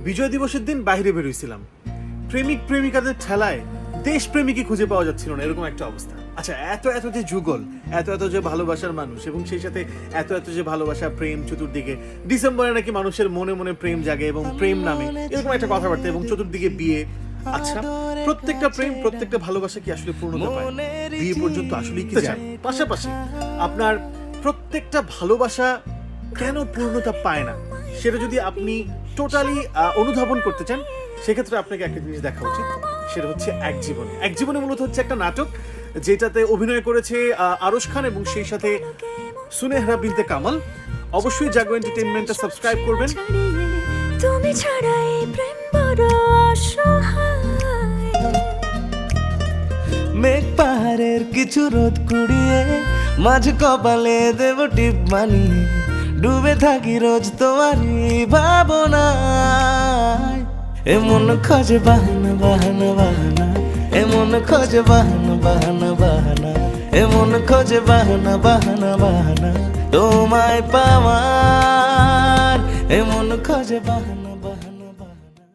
বিজয় দিবসের দিন বাইরে বেরোইছিলাম, প্রেমিক প্রেমিকাদের ঠেলায় দেশ প্রেমিকই খুঁজে পাওয়া যাচ্ছিল না, এরকম একটা অবস্থা। আচ্ছা, এত এত যে যুগল, এত এত যে ভালোবাসার মানুষ, এবং সেই সাথে এত এত যে ভালোবাসা, প্রেম চতুর্দিকে, ডিসেম্বরে নাকি মানুষের মনে মনে প্রেম জাগে এবং প্রেম নামে এরকম একটা কথাবার্তা, এবং চতুর্দিকে বিয়ে। আচ্ছা, প্রত্যেকটা প্রেম, প্রত্যেকটা ভালোবাসা কি আসলে পূর্ণতা পায়? বিয়ে পর্যন্ত আসলেই কি যায়? পাশাপাশি আপনার প্রত্যেকটা ভালোবাসা কেন পূর্ণতা পায় না, সেটা যদি আপনি টোটালি অনুধাবন করতে চান, সেক্ষেত্রে আপনাকে একটা জিনিস দেখা উচিত, সেটা হচ্ছে এক জীবনে। এক জীবনে মূলত হচ্ছে একটা নাটক, যেটাতে অভিনয় করেছে আরশ খান এবং সেই সাথে সুনেহরা বিনতে কামাল। অবশ্যই জাগো এন্টারটেইনমেন্টটা সাবস্ক্রাইব করবেন। তুমি ছাড়া এই প্রেম বড় অসহায়। মেঘ পাহাড়ের কিছু রোদ কুড়িয়ে মাঝ কপালে দেব টিপ মানিয়ে ডুবে থাকি রোজ তোমারই ভাবনায়। এমন খোঁজে বাহানা বাহানা বাহানা, এমন খোঁজে বাহানা বাহানা বাহানা, এমন খোঁজে বাহানা বাহানা বাহানা তোমায় পাওয়ার, এমন খোঁজে বাহানা।